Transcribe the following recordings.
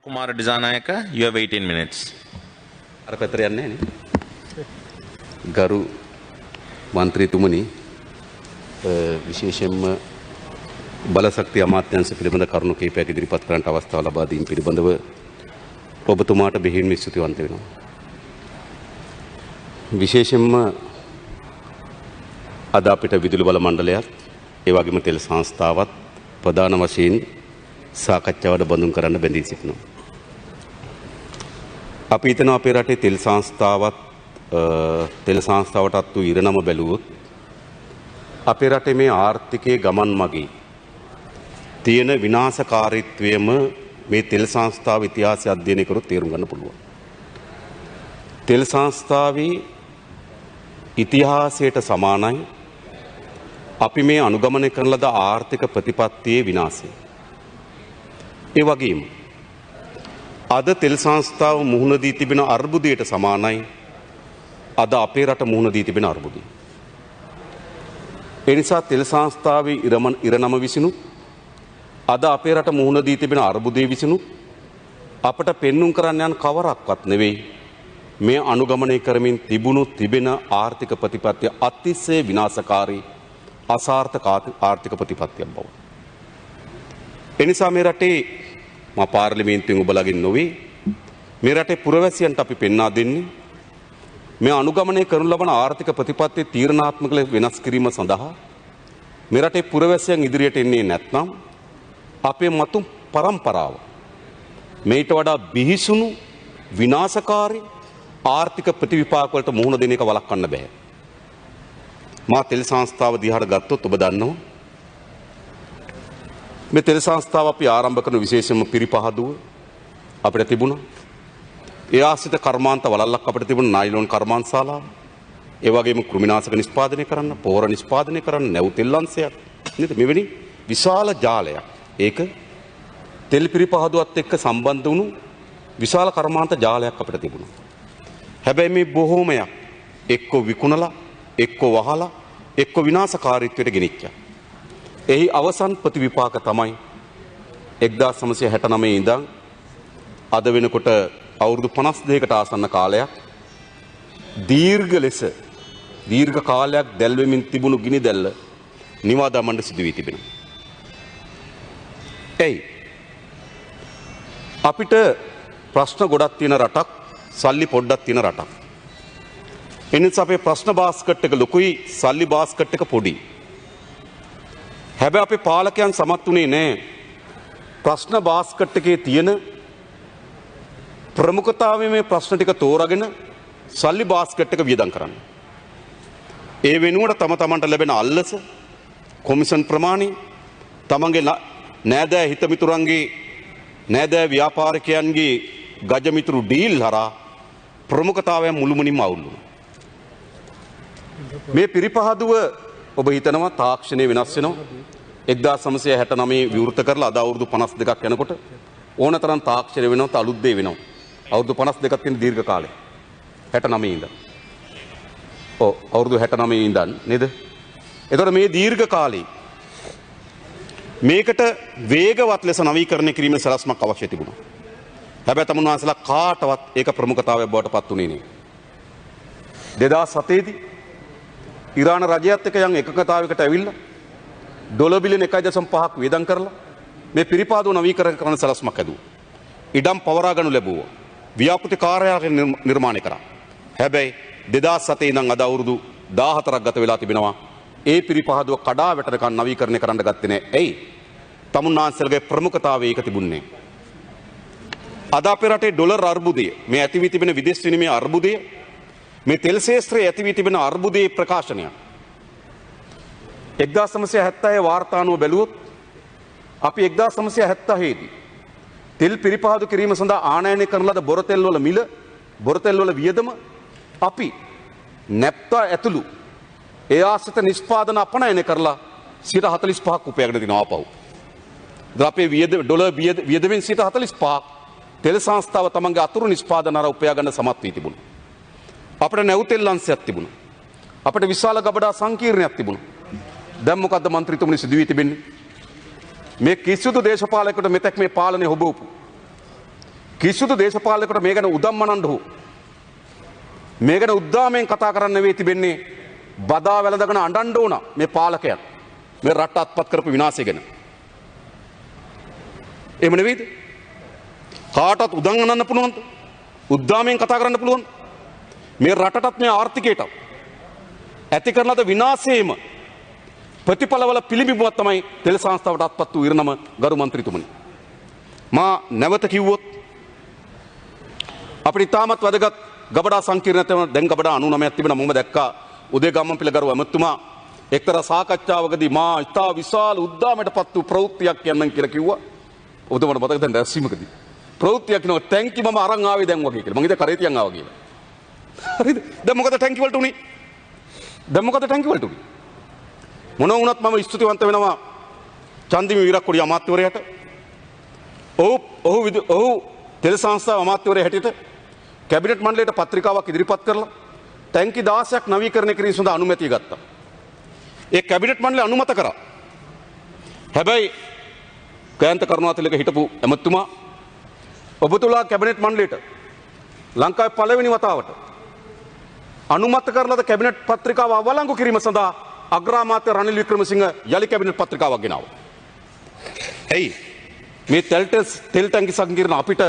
Kumar Disanayaka, you have 18 minutes. අර පැතර යන්නේ නේ. ගරු මන්ත්‍රීතුමනි විශේෂයෙන්ම බලශක්ති අමාත්‍යාංශ පිළිබඳ කරුණු කිහිපයක් ඉදිරිපත් කරන්නට අවස්ථාව ලබා දීම පිළිබඳව ඔබතුමාට බෙහෙවින්ම ස්තුතිවන්ත වෙනවා. විශේෂයෙන්ම අද අපිට විදුලි බල මණ්ඩලයත් ඒ වගේම තෙල් සංස්ථාවත් ප්‍රධාන වශයෙන් සාකච්ඡාවට බඳුන් කරන්න බැඳී සිටිනවා. අපි හිතනවා අපේ රටේ තෙල් සංස්ථාවටත් වූ ඉරණම බැලුවොත් අපේ රටේ මේ ආර්ථිකයේ ගමන් මගේ තියෙන විනාශකාරීත්වයම මේ තෙල් සංස්ථාව ඉතිහාසය අධ්‍යයනය කරොත් තේරුම් ගන්න පුළුවන්. තෙල් සංස්ථාවේ ඉතිහාසයට සමානයි අපි මේ අනුගමනය කරන ලද ආර්ථික ප්‍රතිපත්තියේ විනාශය. ඒ වගේම අද තෙල් සංස්ථාව මුහුණ දී තිබෙන අර්බුදයට සමානයි අද අපේ රට මුහුණ දී තිබෙන අර්බුදය. ඒ නිසා තෙල් සංස්ථාවේ ඉරණම විසිනුත් අද අපේ රට මුහුණ දී තිබෙන අර්බුදයේ විසිනුත් අපට පෙන්눔 කරන්න යන කවරක්වත් නෙවෙයි මේ අනුගමනය කරමින් තිබෙන ආර්ථික ප්‍රතිපත්තිය අතිශය විනාශකාරී අසාර්ථක ආර්ථික ප්‍රතිපත්තියක් බව. ඒ නිසා මේ රටේ මා පාර්ලිමේන්තුවෙන් ඔබලගෙන් නොවේ මේ රටේ පුරවැසියන්ට අපි පෙන්වා දෙන්නේ මේ අනුගමනය කරනු ලබන ආර්ථික ප්‍රතිපත්තිය තීරණාත්මක ලෙස වෙනස් කිරීම සඳහා මේ රටේ පුරවැසියන් ඉදිරියට එන්නේ නැත්නම් අපේ මතු පරම්පරාව මේට වඩා බිහිසුණු විනාශකාරී ආර්ථික ප්‍රතිවිපාක වලට මුහුණ දෙන එක වළක්වන්න බෑ. මා තෙල් සංස්ථාව දිහාට ගත්තොත් ඔබ දන්නවා මේ තෙල් සංස්ථාව අපි ආරම්භ කරන විශේෂම පිරිපහදුව අපිට තිබුණා. ඒ ආශ්‍රිත කර්මාන්ත වලල්ලක් අපිට තිබුණා නයිලොන් කර්මාන්තශාලාව. ඒ වගේම කෘමිනාශක නිෂ්පාදනය කරන්න, පොහොර නිෂ්පාදනය කරන්න, නැව් තෙල් අංශයක්. නේද? මෙවැනි විශාල ජාලයක්. ඒක තෙල් පිරිපහදුවත් එක්ක සම්බන්ධ වුණු විශාල කර්මාන්ත ජාලයක් අපිට තිබුණා. හැබැයි මේ බොහෝමයක් එක්ක විකුණලා, එක්ක වහලා, එක්ක විනාශකාරීත්වයට ගෙනිච්චා. එහි අවසන් ප්‍රතිවිපාක තමයි 1969 ඉඳන් අද වෙනකොට අවුරුදු 52කට ආසන්න කාලයක් දීර්ඝ කාලයක් දැල්වෙමින් තිබුණු ගිනි දැල්ල නිවා දමන්න සිදු වී තිබෙනවා. එයි අපිට ප්‍රශ්න ගොඩක් තියෙන රටක්, සල්ලි පොඩ්ඩක් තියෙන රටක්. එනිසා අපේ ප්‍රශ්න බාස්කට් එක ලොකුයි, සල්ලි බාස්කට් එක පොඩි. හැබැයි අපේ පාලකයන් සමත් වුණේ නැහැ ප්‍රශ්න බාස්කට් එකේ තියෙන ප්‍රමුඛතාවයේ මේ ප්‍රශ්න ටික තෝරාගෙන සල්ලි බාස්කට් එක වියදම් කරන්න. ඒ වෙනුවට තමන්ට ලැබෙන අල්ලස, කොමිෂන් ප්‍රමාණය, තමන්ගේ නෑදෑ හිතමිතුරන්ගේ නෑදෑ ව්‍යාපාරිකයන්ගේ ගජමිතුරු ඩීල් හරහා ප්‍රමුඛතාවයන් මුළුමනින්ම අවුල් වුණා. මේ පිරිපහදුව ඔබ හිතනවා තාක්ෂණය වෙනස් වෙනවා. 1969 විවෘත කරලා අද අවුරුදු 52ක් යනකොට ඕනතරම් තාක්ෂණය වෙනවා, අලුත් දේ වෙනවා. අවුරුදු 52ක් තියෙන දීර්ඝ කාලය. 69 ඉඳන්. අවුරුදු 69 ඉඳන් නේද? එතකොට මේ දීර්ඝ කාලේ මේකට වේගවත් ලෙස නවීකරණය කිරීමේ සලස්මක් අවශ්‍ය තිබුණා. හැබැයි තමුන්වහන්සේලා කාටවත් ඒක ප්‍රමුඛතාවයක් බවට පත් වුණේ නෙවෙයි. 2007 දී ඉරාන රජයත් එක්ක යම් එකකතාවයකට ඇවිල්ලා ඩොලර් බිලියන 1.5ක් වේදම් කරලා මේ පිරිපාදව නවීකරණ කරන සලස්මක් ඇදුවා. ඉඩම් පවරා ගනු ලැබුවා. ව්‍යාපෘති කාර්යාලය නිර්මාණය කරා. හැබැයි 2007 ඉඳන් අද අවුරුදු 14ක් ගත වෙලා තිබෙනවා. ඒ පිරිපහදුව කඩා වැටෙනකන් නවීකරණය කරන්න ගත්තේ නැහැ. ඇයි? තමුන්නාන්සලගේ ප්‍රමුඛතාවය ඒක තිබුණේ. අද අපේ රටේ ඩොලර් අර්බුදය, මේ ඇති වී තිබෙන විදේශ විනිමය අර්බුදය, මේ තෙල් ශේෂ්ත්‍රයේ ඇති වී තිබෙන අර්බුදයේ ප්‍රකාශනය 1970 වාර්තානුව බැලුවොත් අපි 1970 දී තෙල් පිරිපහදු කිරීම සඳහා ආනයනය කරන ලද බොරතෙල් වල මිල, බොරතෙල් වල වියදම අපි නැප්තා ඇතුළු ඒ ආශ්‍රිත නිෂ්පාදන අපනයනය කරලා 45ක් උපයගෙන තිනවා ආපහු. අපේ ඩොලර් වියදමෙන් 45ක් තෙල් සංස්ථාව තමන්ගේ අතුරු නිෂ්පාදන අර උපයා ගන්න සමත් වී තිබුණා. අපිට නැව් තෙල් අංශයක් තිබුණා. අපිට විශාල ගබඩා සංකීර්ණයක් තිබුණා. දැන් මොකද්ද මන්ත්‍රීතුමනි සිදු වී තිබෙන්නේ? මේ කිසිදු දේශපාලකයෙකුට මෙතෙක් මේ පාලනය හොබවපු කිසිදු දේශපාලකකට මේ ගැන උදම්මනන්න හෝ මේ ගැන උද්දාමයෙන් කතා කරන්න නෙවෙයි තිබෙන්නේ බදා වැළඳගෙන අඬන්න ඕන මේ පාලකයන් මේ රට අත්පත් කරපු විනාශය ගැන. එහෙම නෙවෙයිද? කාටවත් උදම් අනන්න පුළුවන්ද? උද්දාමයෙන් කතා කරන්න පුළුවන්? මේ රටටත් මේ ආර්ථිකයටත් ඇති කරන ලද විනාශයේම ප්‍රතිඵලවල පිළිබිඹුවක් තමයි තෙල් සංස්ථාවට අත්පත් වූ ඉරණම ගරු මන්ත්‍රීතුමනි. මා නැවත කිව්වොත් අපිට තාමත් වැදගත් ගබඩා සංකීර්ණතාව දැන් ගබඩා 99ක් තිබෙනවා. මම දැක්කා උදේ ගම්මන්පිල ගරු ඇමතුමා එක්තරා සාකච්ඡාවකදී මා ඉතා විශාල උද්දාමයටපත් වූ ප්‍රවෘත්තියක් කියන්නම් කියලා කිව්වා. ඔබතුමාට මතකද දැන් රැස්වීමකදී ප්‍රවෘත්තියක් කියනවා ටැංකි මම අරන් ආවේ දැන් වගේ කියලා. මම ඉතින් කරේ තියන් ආවා කියලා. හරිද? දැන් මොකද ටැංකි වලට උනේ? දැන් මොකද ටැංකි වලට උනේ? මොනවා වුණත් මම ස්තුතිවන්ත වෙනවා චන්දිම වීරක්කොඩි අමාත්‍යවරයාට. ඔහු තෙල් සංස්ථාව අමාත්‍යවරයා හැටියට කැබිනට් මණ්ඩලයට පත්‍රිකාවක් ඉදිරිපත් කරලා ටැංකි 16ක් නවීකරණය කිරීම සඳහා අනුමැතිය ගත්තා. ඒ කැබිනට් මණ්ඩලය අනුමත කරා. හැබැයි කයන්ත කරුණාතිලක හිටපු ඇමතුමා ඔබතුලා කැබිනට් මණ්ඩලයට ලංකාවේ පළවෙනි වතාවට අනුමත කරලද කැබිනට් පත්‍රිකාව අවලංගු කිරීම සඳහා අග්‍රාමාත්‍ය රනිල් වික්‍රමසිංහ යලි කැබිනට් පත්‍රිකාවක් ගෙනාවා. ඇයි මේ තෙල් ටැංකි සංකීර්ණ අපිට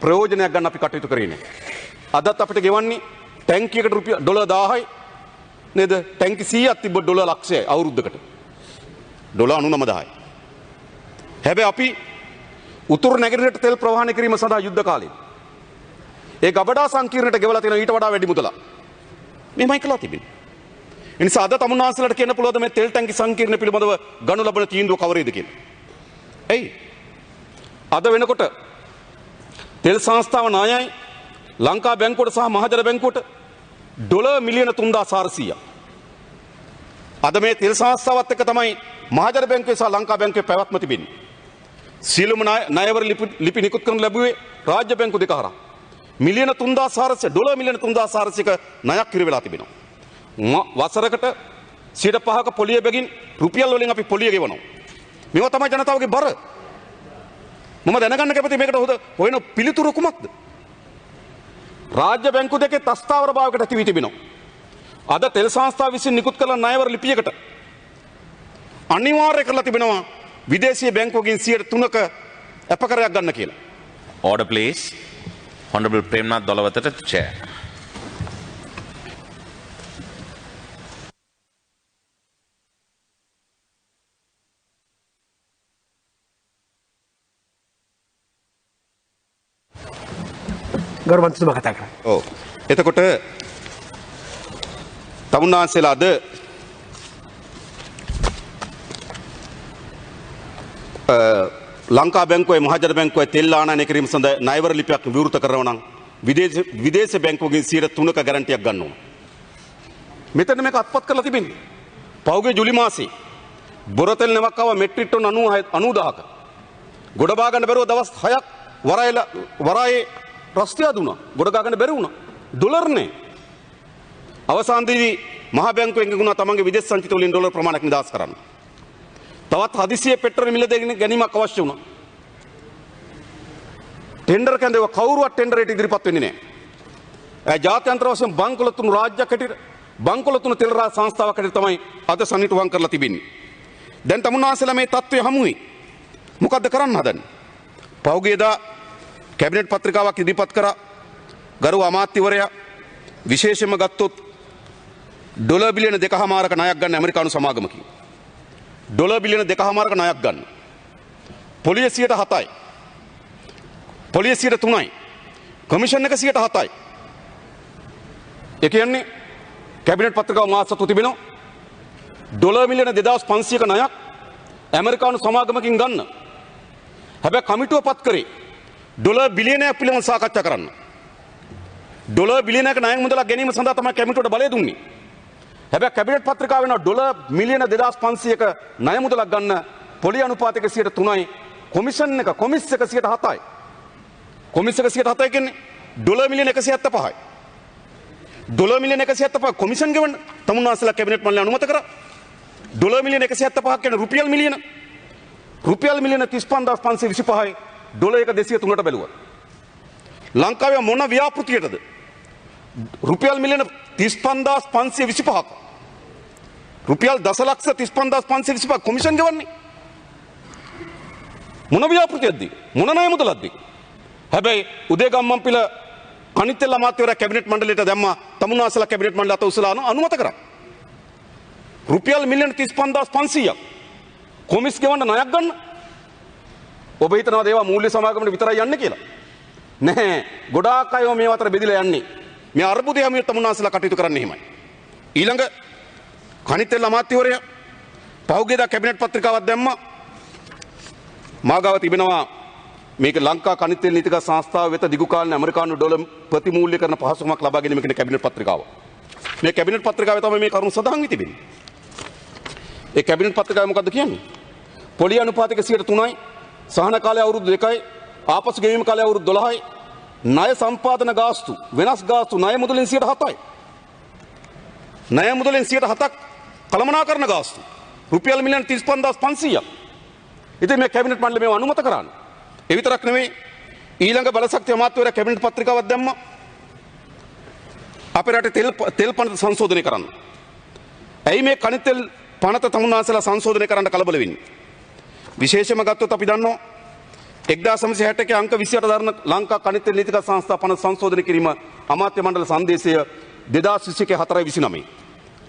ප්‍රයෝජනයක් ගන්න අපි කටයුතු කරේ නැහැ. අදත් අපිට ගෙවන්නේ ටැංකියකට රුපියල් ඩොලර් 1000යි නේද? ටැංකි 100ක් තිබ්බ ඩොලර් ලක්ෂයයි අවුරුද්දකට. ඩොලර් 99000යි. හැබැයි අපි උතුරු නැගෙනහිරට තෙල් ප්‍රවාහනය කිරීම සඳහා යුද්ධ කාලේ ඒ ගබඩා සංකීර්ණයට ගෙවලා තියෙන ඊට වඩා වැඩි මුදලක් මෙහෙමයි කළා තිබෙන්නේ. ඒ නිසා අද තමුන්නාන්සලට කියන්න පුළුවන් මේ තෙල් ටැංකි සංකීර්ණ පිළිබඳව ගනු ලබන තීන්දුව කවරේද කියලා. එයි අද වෙනකොට තෙල් සංස්ථාව ණයයි ලංකා බැංකුවට සහ මහජන බැංකුවට ඩොලර් මිලියන 3400ක්. අද මේ තෙල් සංස්ථාවත් එක්ක තමයි මහජන බැංකුවේ සහ ලංකා බැංකුවේ පැවැත්ම තිබෙන්නේ. සියලුම ණයවර ලිපි නිකුත් කරන ලැබුවේ රාජ්‍ය බැංකු දෙක හරහා. මිලියන 3400 ඩොලර් මිලියන 3400ක ණයක් කිරි වෙලා තිබෙනවා. වසරකට 5%ක පොලිය බැගින් රුපියල් වලින් අපි පොලිය ගෙවනවා. මේවා තමයි ජනතාවගේ බර. මම දැනගන්න කැමති මේකට හොයන පිළිතුරු කුමක්ද? රාජ්‍ය බැංකු දෙකේ තස්ථාවර භාවයකට ඇති වී තිබෙනවා. අද තෙල් සංස්ථාව විසින් නිකුත් කළ ණයවර ලිපියකට අනිවාර්ය කරලා තිබෙනවා විදේශීය බැංකුවකින් 3%ක අපකරයක් ගන්න කියලා. Order please. Honorable Premnath Dolawatha to chair. ගරු මන්ත්‍රීතුමා කතා කරා. ඔව්. එතකොට තමුන්නාන්සේලා අද ලංකා බැංකුවේ මහජන බැංකුවේ තෙල් ආනයනය කිරීම සඳහා ණයවර ලිපියක් විවෘත කරනවා නම් විදේශ බැංකුවකින් 3%ක ගැරන්ටියක් ගන්න ඕන. මෙතන මේක අත්පත් කරලා තිබෙන්නේ. පෞගේ ජුලි මාසේ බොරතෙල් නැවක් ආව මෙට්‍රික් ටන් 90000ක. ගොඩ බා ගන්න බැරුව දවස් 6ක් වරායේ රස්තිය දුණා. ගොඩ ගා ගන්න බැරි වුණා. ඩොලර්නේ. අවසානයේදී මහ බැංකුවෙන් ගුණා තමන්ගේ විදේශ සංචිත වලින් ඩොලර් ප්‍රමාණයක් නිදහස් කරන්න. තවත් හදිසියෙ පෙට්‍රල් මිල ගැනීමක් අවශ්‍ය වුණා. ටෙන්ඩර් කැඳව කවුරුවත් ටෙන්ඩරයට ඉදිරිපත් වෙන්නේ නැහැ. ජාත්‍යන්තර වශයෙන් බංකොලොත්තුණු රාජ්‍යයක් හැටියට බංකොලොත්තුණු තෙල් රාජ සංස්ථාවක් හැටියට තමයි අද සනිටුවම් කරලා තිබෙන්නේ. දැන් තමුන්නාන්සලා මේ තත්ත්වය හමුවේ මොකද්ද කරන්න හදන්නේ? පෞගේදා කැබිනට් පත්‍රිකාවක් ඉදිරිපත් කරා ගරු අමාත්‍යවරයා විශේෂයෙන්ම ගත්තොත් ඩොලර් බිලියන 2.5ක ණයක් ගන්න ඇමරිකානු සමාගමකින්. ඩොලර් බිලියන 2.5ක ණයක් ගන්න. පොලිය 7%යි. පොලිය 3%යි. කමිෂන් එක 7%යි. ඒ කියන්නේ කැබිනට් පත්‍රිකාව මාසතු තිබෙනවා ඩොලර් මිලියන 2500ක ණයක් ඇමරිකානු සමාගමකින් ගන්න. හැබැයි කමිටුව පත් කරේ ඩොලර් බිලියනයක් පිළිබඳව සාකච්ඡා කරන්න. ඩොලර් බිලියනයක ණයක් මුදලක් ගැනීම සඳහා තමයි කැමිටුවට බලය දුන්නේ. හැබැයි කැබිනට් පත්‍රිකාව වෙනවා ඩොලර් මිලියන 2500ක ණය මුදලක් ගන්න පොලිය අනුපාතයක 3%යි. කොමිෂන් එක කොමිස් එක 7%යි. කොමිස් එක 7%යි කියන්නේ ඩොලර් මිලියන 175යි. ඩොලර් මිලියන 175 කොමිෂන් ගෙවන්න තමුන්නාන්සලා කැබිනට් මණ්ඩලය අනුමත කරා. ඩොලර් මිලියන 175ක් කියන්නේ රුපියල් මිලියන 35525යි ඩොලර් එක 203ට බැලුවා. ලංකාවේ මොන ව්‍යාපෘතියටද රුපියල් මිලියන 35525ක රුපියල් දසලක්ෂ 35525 කොමිෂන් ගෙවන්නේ මොන ව්‍යාපෘතියක්ද මොන ණය මුදලක්ද හැබැයි උදේගම්මන්පිල අනිත්‍යල අමාත්‍යවරයා කැබිනට් මණ්ඩලයට දැම්මා තමුන්නාසලා කැබිනට් මණ්ඩල අත උසලා අනුමත කරා රුපියල් මිලියන 35500ක් කොමිස් ගෙවන්න ණයක් ගන්න ඔබ හිතනවාද ඒවා මූල්‍ය සමාගමට විතරයි යන්නේ කියලා නැහැ ගොඩාක් අය මේ අතර බෙදිලා යන්නේ මේ අර්බුදය හැමියට තමුන්නාසලා කටයුතු කරන්නේ එහෙමයි ඊළඟ කනිතෙල් අමාත්‍යවරයා පහුගියදා කැබිනට් පත්‍රිකාවක් දැම්මා මාගාව තිබෙනවා මේක ලංකා කනිතෙල් නීතිගත සංස්ථාව වෙත දිගු කාලීන ඇමරිකානු ඩොලර් ප්‍රතිමූල්‍ය කරන පහසුකමක් ලබා ගැනීමේ කැබිනට් පත්‍රිකාව මේ කැබිනට් පත්‍රිකාවේ තමයි මේ කරුණු සඳහන් වී තිබෙන්නේ ඒ කැබිනට් පත්‍රිකාව මොකද්ද කියන්නේ පොලි අනුපාතික 3යි සහන කාලය අවුරුදු 2යි ආපසු ගෙවීම කාලය අවුරුදු 12යි ණය සම්පාදන ගාස්තු වෙනස් ගාස්තු ණය මුදලින් 7යි ණය මුදලින් 7ක් කළමනාකරණ ගාස්තු රුපියල් මිලියන 35500ක් ඉතින් මේ කැබිනට් මණ්ඩලය මේව අනුමත කරන්නේ ඒ විතරක් නෙවෙයි ඊළඟ බලශක්ති අමාත්‍යවරයා කැබිනට් පත්‍රිකාවක් දැම්මා අපේ රටේ තෙල් පනත සංශෝධනය කරන්න. ඇයි මේ කනිතෙල් පනත තමුන්නාසලා සංශෝධනය කරන්න කලබල වෙන්නේ? විශේෂයෙන්ම ගත්තොත් අපි දන්නවා 1961 අංක 28 දරන ලංකා කනිතෙල් නීතිගත සංස්ථා පනත සංශෝධනය කිරීම අමාත්‍ය මණ්ඩල සංදේශය 2021 4/29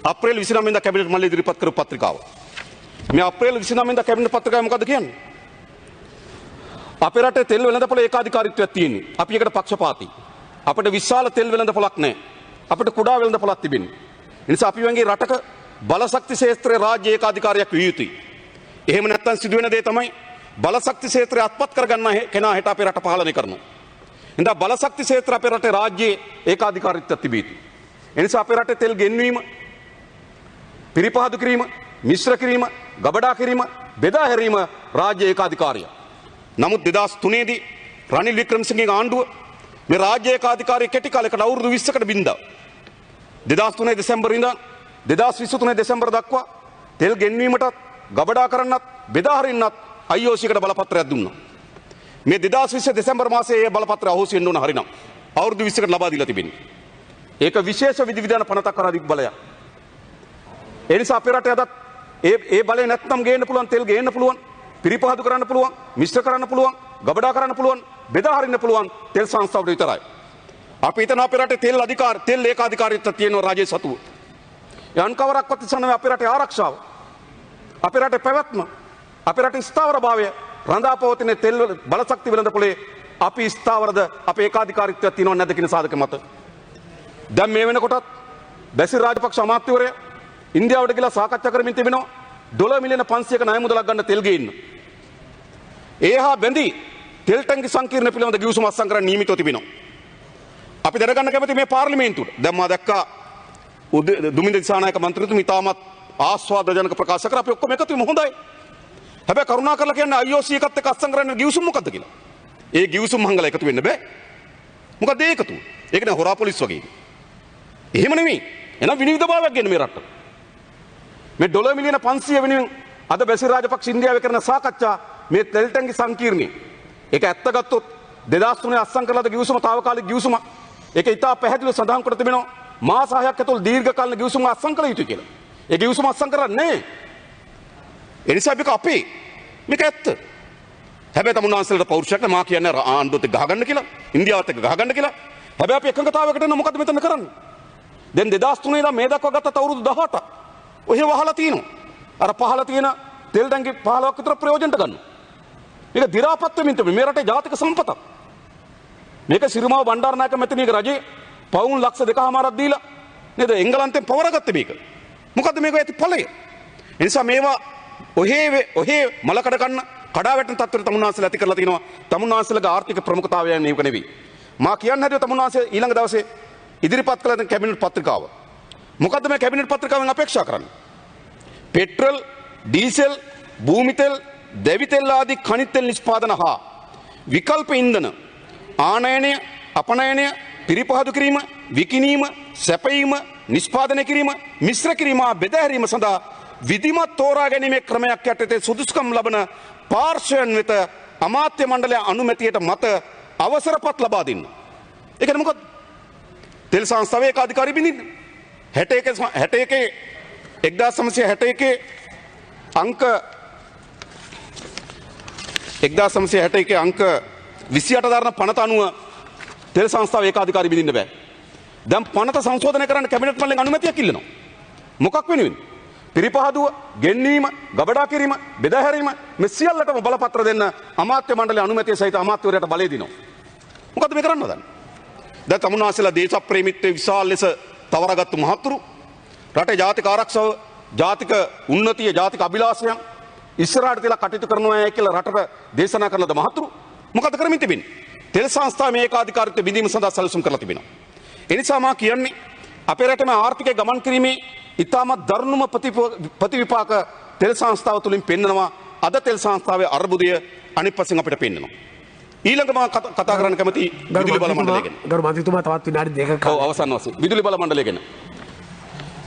අප්‍රේල් 29 වෙනිදා කැබිනට් මණ්ඩලය ඉදිරිපත් කරපු පත්‍රිකාව. මේ අප්‍රේල් 29 වෙනිදා කැබිනට් පත්‍රිකාවේ මොකද්ද කියන්නේ? අපේ රටේ තෙල් වෙළඳපොළ ඒකාධිකාරීත්වයක් තියෙන්නේ. අපි ඒකට පක්ෂපාතී. අපිට විශාල තෙල් වෙළඳපොළක් නැහැ. අපිට කුඩා වෙළඳපොළක් තිබෙන්නේ. ඒ නිසා අපි වගේ රටක බලශක්ති ක්ෂේත්‍රයේ රාජ්‍ය ඒකාධිකාරියක් විය යුතුයි. එහෙම නැත්නම් සිදුවෙන දේ තමයි බලශක්ති ක්ෂේත්‍රය අත්පත් කරගන්න කෙනා හෙට අපේ රට පාලනය කරනවා. ඉතින් බලශක්ති ක්ෂේත්‍ර අපේ රටේ රාජ්‍යයේ ඒකාධිකාරීත්වයක් තිබී යුතුයි. ඒ නිසා අපේ රටේ තෙල් ගෙන්වීම, පිරිපහදු කිරීම, මිශ්‍ර කිරීම, ගබඩා කිරීම, බෙදා හැරීම රාජ්‍ය ඒකාධිකාරිය. නමුත් 2003 දී රනිල් වික්‍රමසිංහගේ ආණ්ඩුව මේ රාජ්‍ය ඒකාධිකාරිය කෙටි කාලයකට අවුරුදු 20කට බින්දා 2003 දෙසැම්බර් ඉඳන් 2023 දෙසැම්බර් දක්වා තෙල් ගෙන්වීමටත් ගබඩා කරන්නත් බෙදා හරින්නත් IOC කට බලපත්‍රයක් දුන්නා. මේ 2020 දෙසැම්බර් මාසයේ ඒ බලපත්‍රය අහෝසි වෙන්න ඕන හරිනම් අවුරුදු 20කට ලබා දීලා තිබෙනවා. ඒක විශේෂ විධිවිධාන පනතක් කරා දික් බලයක්. ඒ නිසා අපේ රටේ අදත් ඒ බලය නැත්නම් ගේන්න පුළුවන් තෙල් ගේන්න පුළුවන් පිරිපහදු කරන්න පුළුවන් මිශ්‍ර කරන්න පුළුවන් ගබඩා කරන්න පුළුවන් බෙදා හරින්න පුළුවන් තෙල් සංස්ථාවට විතරයි. අපි හිතන අපේ රටේ තෙල් ඒකාධිකාරීත්වයක් තියෙනවා රාජ්‍ය සතුව. යන් කවරක්වත් ඉස්සන අපේ රටේ ආරක්ෂාව අපේ රටේ පැවැත්ම අපේ රටේ ස්ථාවරභාවය රඳා පවතින තෙල් බලශක්ති වෙළඳපොලේ අපි ස්ථාවරද අපේ ඒකාධිකාරීත්වයක් තියෙනව නැද්ද කියන සාධක මත දැන් මේ වෙනකොටත් බැසිල් රාජපක්ෂ අමාත්‍යවරයා ඉන්දියාවට ගිහලා සාකච්ඡා කරමින් තිබෙනවා ඩොලර් මිලියන 500ක ණය මුදලක් ගන්න තෙල් ගේන්න. ඒහා බැඳී තෙල් ටැංකි සංකීර්ණ පිළිබඳ ගිවිසුම අත්සන් කරන්න නියමිතව තිබෙනවා. අපි දැනගන්න කැමති මේ පාර්ලිමේන්තුවට දැන් මා දැක්කා දුමින්ද දිසානායක මන්ත්‍රීතුමා ඉතාමත් ආස්වාදජනක ප්‍රකාශ කරා අපි ඔක්කොම එකතු වෙමු හොඳයි. හැබැයි කරුණා කරලා කියන්නේ IOC එකත් එක්ක අත්සන් කරන්න ගිවිසුම මොකද්ද කියලා. ඒ ගිවිසුම් මංගල එකතු වෙන්න බෑ. මොකද ඒ එකතු? ඒක නේ හොරා පොලිස් වගේ. එහෙම නෙමෙයි. එහෙනම් විනිවිදභාවයක් ගන්න මේ රටට. මේ ඩොලර් මිලියන 500 වෙනුවෙන් අද බැසිල් රාජපක්ෂ ඉන්දියාවේ කරන සාකච්ඡා මේ තෙල් ටැංකි සංකීර්ණය. ඒක ඇත්ත ගත්තොත් 2003 අත්සන් කරලාද ගිවිසුම తాවකාලික ගිවිසුම. ඒක ඉතා පැහැදිලිව සඳහන් කර තිබෙනවා මාස 6ක් ඇතුළත දීර්ඝකාලීන ගිවිසුම අත්සන් කළ යුතුයි කියලා. ඒ ගිවිසුම අත්සන් කරන්නේ නැහැ. ඒ නිසා මේක අපේ මේක ඇත්ත. හැබැයි තමුන්වන්සලට පෞරුෂයක් නැහැ මා කියන්නේ ආණ්ඩුවත් එක්ක ගහගන්න කියලා, ඉන්දියාවත් එක්ක ගහගන්න කියලා. හැබැයි අපි එකඟතාවයකට එන්න මොකද්ද මෙතන කරන්නේ? දැන් 2003 ඉඳන් මේ දක්වා ගත්තත් අවුරුදු 18ක්. ඔහෙ වහලා තියෙනවා. අර පහල තියෙන තෙල් ටැංකි 15ක් විතර ප්‍රයෝජනට ගන්න. මේක දි รา පත් වෙමින් තිබෙන මේ රටේ ජාතික සම්පතක්. මේක සිරිමාව බණ්ඩාරනායක මැතිණියක රජේ පවුන් ලක්ෂ 2කමාරක් දීලා නේද එංගලන්තෙන් පවරගත්තේ මේක. මොකද්ද මේක ඇති ඵලය? ඒ නිසා මේවා ඔහේ මලකඩ කන්න කඩා වැටෙන තත්ත්වයට තමුන්වන්සලා ඇති කරලා තිනවා. තමුන්වන්සලාගේ ආර්ථික ප්‍රමුඛතාවයන් මේක නෙවෙයි. මා කියන්න හැදුවේ තමුන්වන්සේ ඊළඟ දවසේ ඉදිරිපත් කළ කැබිනට් පත්‍රිකාව. මොකද්ද මේ කැබිනට් පත්‍රිකාවෙන් අපේක්ෂා කරන්නේ? පෙට්‍රල්, ඩීසල්, භූමි තෙල්, දැවි තෙල් ආදී khනිජ තෙල් නිෂ්පාදන හා විකල්ප ඉන්ධන ආනයනය, අපනයනය, පිරිපහදු කිරීම, විකිණීම, සැපයීම, නිෂ්පාදනය කිරීම, මිශ්‍ර කිරීම, බෙදා හැරීම සඳහා විධිමත් තෝරා ගැනීමේ ක්‍රමයක් යටතේ සුදුසුකම් ලබන පාර්ශ්වයන් වෙත අමාත්‍ය මණ්ඩලය අනුමැතියට මත අවසරපත් ලබා දෙන්න. ඒ කියන්නේ මොකද්ද? තෙල් සංස්ථාවේ ඒකාධිකාරී බිඳින්න. 61 1961 අංක 1961 අංක 28 දරන පනත අනුව තෙල් සංස්ථාව ඒකාධිකාරී බිඳින්න බෑ. දැන් පනත සංශෝධනය කරන්න කැබිනට් මණ්ඩලයෙන් අනුමැතියක් ඉල්ලනවා. මොකක් වෙනුවෙන්? පිරිපහදුව, ගෙන්වීම, ගබඩා කිරීම, බෙදා හැරීම මේ සියල්ලටම බලපත්‍ර දෙන්න අමාත්‍ය මණ්ඩලයේ අනුමැතිය සහිත අමාත්‍යවරයාට බලය දෙනවා. මොකද මේ කරන්න හදන්නේ? දැන් තමුන්නාසලා දේශප්‍රේමීත්වයේ විශාල ලෙස තවරාගත්තු මහත්තුරු රටේ ජාතික ආරක්ෂාව, ජාතික උන්නතිය, ජාතික අභිලාෂයන් ඉස්සරහට තියලා කටයුතු කරනවා කියලා රටට දේශනා කරන ද මහත්තුරු මොකද කරමින් තිබෙන්නේ? තෙල් සංස්ථා මේ ඒකාධිකාරීත්වය බිඳීම සඳහා සැලසුම් කරලා තිබෙනවා. ඒ නිසා මා කියන්නේ අපේ රටේ ආර්ථිකය ගමන් කිරීමේ ඉතාමත් දරුණුම ප්‍රතිවිපාක තෙල් සංස්ථාව තුළින් පෙන්වනවා. අද තෙල් සංස්ථාවේ අර්බුදය අනිත් පස්සෙන් අපිට පෙන්වනවා. ඊළඟ මා කතා කරන්න කැමති විදුලි බල මණ්ඩලය ගැන. ගරු මන්ත්‍රීතුමා තවත් විනාඩි දෙකක් ඔව් අවසන් වශයෙන් විදුලි බල මණ්ඩලය ගැන.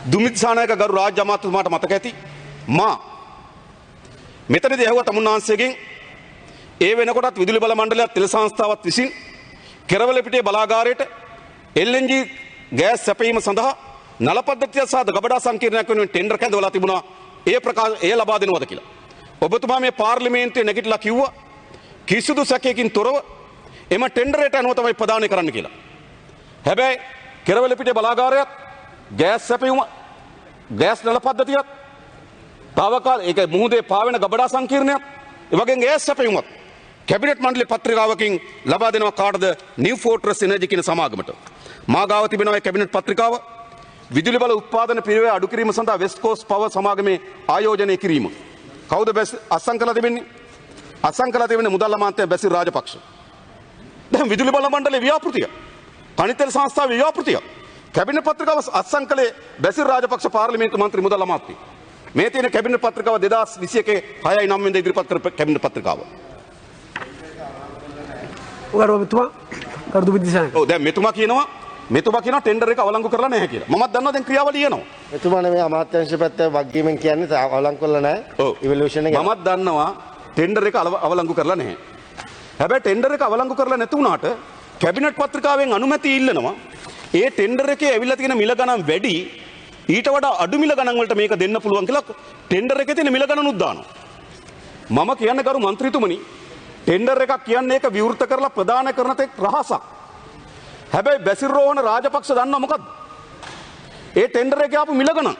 දුමිත් සානායක ගරු රාජ්‍ය අමාත්‍යතුමාට මතක ඇති මා මෙතනදී ඇහුවා තමුන්නාන්සේගෙන් ඒ වෙනකොටත් විදුලි බල මණ්ඩලයත් තෙල් සංස්ථාවත් විසින් කෙරවල පිටේ බලාගාරයට LNG ගෑස් සැපයීම සඳහා නල පද්ධතිය සහ ගබඩා සංකීර්ණයක් වෙනුවෙන් ටෙන්ඩර් කැඳවලා තිබුණා. ඒ ලබා දෙනවද කියලා. ඔබතුමා මේ පාර්ලිමේන්තුවේ නැගිටලා කිව්වා කිසිදු සැකයකින් තොරව එම ටෙන්ඩරයට අනුව තමයි ප්‍රදානය කරන්න කියලා. හැබැයි කෙරවල පිටේ බලාගාරයත් ගෑස් සැපයීම ගෑස් නල පද්ධතියත් තාවකාල ඒක මුහුදේ පාවෙන ගබඩා සංකීර්ණයක් ඒ වගේ ගෑස් සැපයීමත් කැබිනට් මණ්ඩලයේ පත්‍රිකාවකින් ලබා දෙනවා කාටද? නිව් ෆෝර්ට්‍රස් එනර්ජි කියන සමාගමට. මා ගාව තිබෙනවා කැබිනට් පත්‍රිකාව විදුලි බල උත්පාදන පිරිවැය අඩු කිරීම සඳහා වෙස්ට් කෝස්ට් පවර් සමාගමේ ආයෝජනය කිරීම. කවුද අත්සන් කළා තිබෙන්නේ? අත්සන් කළා තිබෙන්නේ මුදල් අමාත්‍ය බැසිල් රාජපක්ෂ. දැන් විදුලි බල මණ්ඩලයේ ව්‍යාපෘතිය කනිතෙල් සංස්ථාවේ ව්‍යාපෘතිය කැබිනට් පත්‍රිකාව අත්සන් කළේ බැසිල් රාජපක්ෂ පාර්ලිමේන්තු මන්ත්‍රී මුදල් අමාත්‍ය. මේ තියෙන කැබිනට් පත්‍රිකාව 2021 6යි 9 වෙනිදා ඉදිරිපත් කර කැබිනට් පත්‍රිකාව. ඔව් දැන් මෙතුමා කියනවා ටෙන්ඩර් එක අවලංගු කරලා නැහැ කියලා. මමත් දන්නවා දැන් ක්‍රියාවලිය එනවා. එතුමානේ මේ අමාත්‍යාංශ පැත්තේ වගකීමෙන් කියන්නේ අවලංගු කරලා නැහැ. ඉවලුෂන් එක. මමත් දන්නවා ටෙන්ඩර් එක අවලංගු කරලා නැහැ. හැබැයි ටෙන්ඩර් එක අවලංගු කරලා නැති වුණාට කැබිනට් පත්‍රිකාවෙන් අනුමැතිය ඉල්ලනවා. ඒ ටෙන්ඩර් එකේ ඇවිල්ලා තියෙන මිල ගණන් වැඩි ඊට වඩා අඩු මිල ගණන් වලට මේක දෙන්න පුළුවන් කියලා ටෙන්ඩර් එකේ තියෙන මිල ගණනුත් දානවා. මම කියන්නේ කරු മന്ത്രിතුමනි ටෙන්ඩර් එකක් කියන්නේ ඒක විවෘත කරලා ප්‍රදාන කරන තෙක් රහසක්. හැබැයි බැසිල් රෝහණ රාජපක්ෂ දන්නවා මොකද්ද? ඒ ටෙන්ඩර් එකේ ආපු මිල ගණන්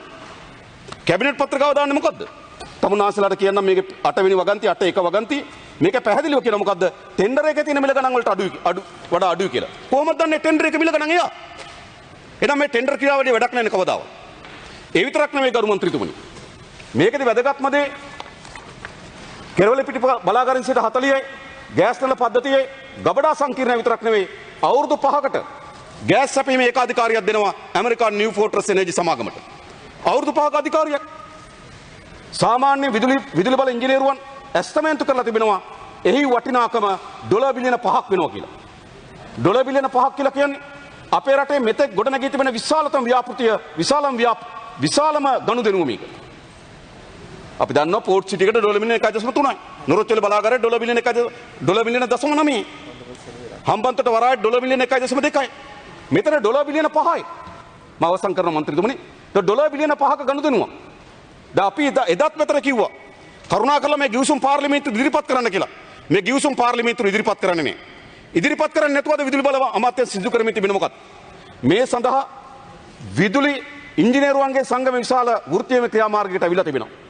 කැබිනට් පත්‍රිකාව දාන්නේ මොකද්ද? තමුන්නාන්සලාට කියන්නම් මේකේ 8 වෙනි වගන්ති 8 වගන්ති මේක පැහැදිලිව කියන මොකද්ද? ටෙන්ඩර් එකේ තියෙන මිල ගණන් වලට වඩා අඩුයි කියලා. කොහොමද දන්නේ ටෙන්ඩර් එකේ මිල ගණන් එයා? එහෙනම් මේ ටෙන්ඩර් ක්‍රියාවලිය වැඩක් නැහැ කවදාවත්. ඒ විතරක් නෙමෙයි ගරු මන්ත්‍රීතුමනි. මේකේ වැදගත්ම දේ කෙරවල පිටි බලාගාරින් සිට 40යි ගෑස් නල පද්ධතියේ ගබඩා සංකීර්ණය විතරක් නෙවෙයි අවුරුදු 5කට ගෑස් සැපීමේ ඒකාධිකාරියක් දෙනවා ඇමරිකානු නිව් ෆෝර්ට්‍රස් එනර්ජි සමාගමට. අවුරුදු 5ක අධිකාරියක්. සාමාන්‍ය විදුලි බල ඉංජිනේරුවන් ඇස්තමේන්තු කරලා තිබෙනවා එහි වටිනාකම $5 බිලියන 5ක් වෙනවා කියලා. $5 බිලියන 5ක් කියලා කියන්නේ අපේ රටේ මෙතෙක් ගොඩනැගී තිබෙන විශාලතම ව්‍යාපෘතිය විශාලම ගනුදෙනුව මේක. අපි දන්නවා පෝර්ට් සිටි එකට $1 බිලියන 1.3යි. නොරොච්චල බලාගාරයේ $1 බිලියන 0.9යි. හම්බන්තොට වරායට $1 බිලියන 1.2යි. මෙතන $1 බිලියන 5යි. මම අවසන් කරන මන්ත්‍රීතුමනි $1 බිලියන 5ක ගනුදෙනුව. දැන් අපි එදත් මෙතන කිව්වා කරුණාකරලා මේ ගිවිසුම් පාර්ලිමේන්තුව ඉදිරිපත් කරන්න කියලා. මේ ගිවිසුම් පාර්ලිමේන්තුව ඉදිරිපත් කරන්නේ නැහැ. ඉදිරිපත් කරන්නේ නැතුවද විදුලි බල අමාත්‍ය සිදු කරමින් තිබෙන මොකක්ද? මේ සඳහා විදුලි ඉංජිනේරුවන්ගේ සංගම විශාල වෘත්තීය ක්‍රියාමාර්ගයකට අවිලා තිබෙනවා.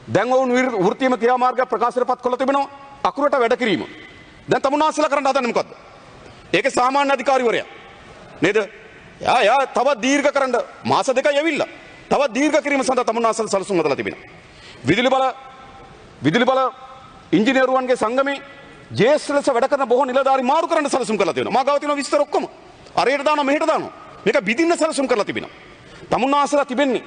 දැන් ඔවුන් වෘත්තීය ක්‍රියාමාර්ග ප්‍රකාශනපත් කළ තිබෙනවා අකුරට වැඩ කිරීම. දැන් තමුන්නාන්සලා කරන්න හදන්නේ මොකද්ද? ඒකේ සාමාන්‍ය අධිකාරිවරයා නේද? යා තවත් දීර්ඝ කරන්න මාස දෙකයි ඇවිල්ලා. තවත් දීර්ඝ කිරීම සඳහා තමුන්නාන්සලා සැලසුම් හදලා තිබෙනවා. විදුලි බල ඉංජිනේරුවන්ගේ සංගමේ ජේෂ්ඨ ලෙස වැඩ කරන බොහෝ නිලධාරි මාරු කරන්න සැලසුම් කරලා තියෙනවා. මා ගාව තියෙන විස්තර ඔක්කොම. අරයට දානවා මෙහෙට දානවා. මේක බිඳින්න සැලසුම් කරලා තිබෙනවා. තමුන්නාන්සලා තිබෙන්නේ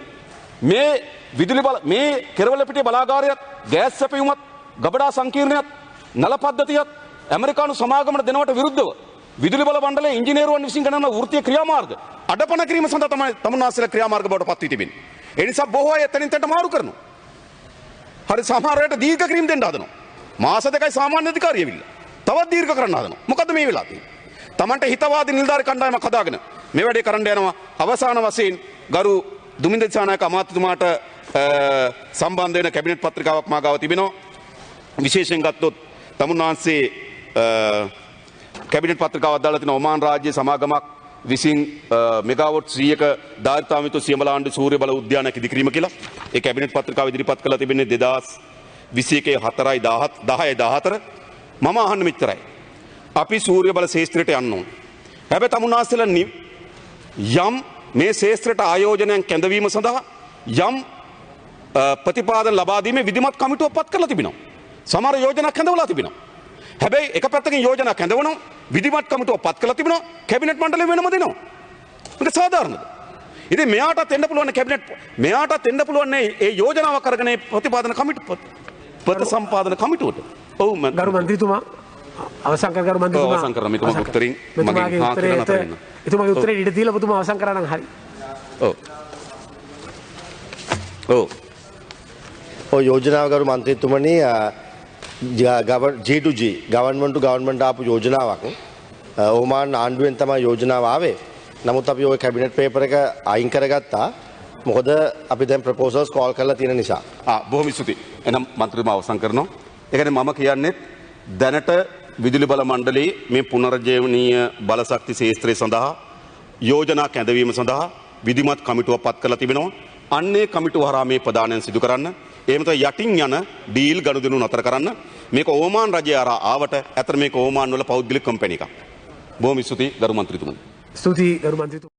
මේ විදුලි බල මේ කෙරවල පිටේ බලාගාරයත් ගෑස් සැපයුමත් ගබඩා සංකීර්ණයත් නල පද්ධතියත් ඇමරිකානු සමාගමට දෙනවට විරුද්ධව විදුලි බල මණ්ඩලයේ ඉංජිනේරුවන් විසින් ගණන වෘත්තීය ක්‍රියාමාර්ග අඩපණ කිරීම සඳහා තමයි තමුන්නාන්සලා ක්‍රියාමාර්ග බවට පත් වී තිබෙන්නේ. ඒ නිසා බොහෝ අය එතනින් තැනට මාරු කරනවා. හරි සමහර අයට දීර්ඝ කිරීම දෙන්න හදනවා. මාස දෙකයි සාමාන්‍ය අධිකාරිය ඇවිල්ලා. තවත් දීර්ඝ කරන්න හදනවා. මොකද්ද මේ වෙලා තියෙන්නේ? තමන්ට හිතවාදී නිලධාරි කණ්ඩායමක් හදාගෙන මේ වැඩේ කරන්න යනවා. අවසාන වශයෙන් ගරු දුමින්ද දිසානායක අමාත්‍යතුමාට සම්බන්ධ වෙන කැබිනට් පත්‍රිකාවක් මා ගාව තිබෙනවා. විශේෂයෙන් ගත්තොත් තමුන්වහන්සේ කැබිනට් පත්‍රිකාවක් දාලා තියෙන ඔමාන් රාජ්‍ය සමාගමක් විසින් මෙගාවොට් 100ක ධාරිතාවමිතු සියඹලාණ්ඩු සූර්ය බල උද්‍යානයක් ඉදිකිරීම කියලා. ඒ කැබිනට් පත්‍රිකාව ඉදිරිපත් කළා තිබෙන්නේ 2021 4/10/14. මම අහන්න මෙච්චරයි. අපි සූර්ය බල ශේෂ්ත්‍රයට යන්න ඕන. හැබැයි තමුන්වහන්සේලා යම් මේ ශේෂ්ත්‍රයට ආයෝජනයන් කැඳවීම සඳහා යම් ප්‍රතිපාදන ලබා දීමේ විධිමත් කමිටුවක් පත් කරලා තිබෙනවා. සමහර යෝජනා කැඳවලා තිබෙනවා. හැබැයි එක පැත්තකින් යෝජනා කැඳවනවා විධිමත් කමිටුවක් පත් කරලා තිබෙනවා කැබිනට් මණ්ඩලය වෙනම දෙනවා. මේක සාධාරණද? ඉතින් මෙයාටත් එන්න පුළුවන් කැබිනට් මෙයාටත් එන්න පුළුවන් ඒ යෝජනාවක් අරගෙන ප්‍රතිපාදන කමිටුව ප්‍රතිසම්පාදන කමිටුවට. ඔව් ගරු මන්ත්‍රීතුමා අවසන් කර ගරු මන්ත්‍රීතුමා අවසන් කරන්න මෙතුමා උත්තරින් මගෙන් හා කියලා නතර වෙන්න. එතුමාගේ උත්තරේ ඊට දීලා පුතුමා අවසන් කරා නම් හරි. ඔව්. ඔව්. ඔය යෝජනාව ගරු මන්ත්‍රීතුමනි G2G ගවර්න්මන්ට් ටු ගවර්න්මන්ට් ආපු යෝජනාවක්. ඕමාන් ආණ්ඩුවෙන් තමයි යෝජනාව ආවේ. නමුත් අපි ওই කැබිනට් පේපර් එක අයින් කරගත්තා. මොකද අපි දැන් ප්‍රොපෝසල්ස් කෝල් කරලා තියෙන නිසා. බොහොම ස්තුතියි. එහෙනම් මන්ත්‍රීතුමා අවසන් කරනවා. ඒ කියන්නේ මම කියන්නේ දැනට විදුලි බල මණ්ඩලයේ මේ පුනර්ජීවනීය බලශක්ති ශේෂ්ත්‍රය සඳහා යෝජනා කැඳවීම සඳහා විධිමත් කමිටුවක් පත් කරලා තිබෙනවා. අන්නේ කමිටුව හරහා මේ ප්‍රදානයන් සිදු කරන්න. එහෙම නැත්නම් යටින් යන ඩීල් ගනුදෙනු නතර කරන්න. මේක ඕමාන් රජය හරහා ආවට අතර මේක ඕමාන් වල පෞද්ගලික කම්පැනි එකක්. බොහොම ස්තුතියි ගරු මන්ත්‍රීතුමනි. ස්තුතියි ගරු මන්ත්‍රීතුමා.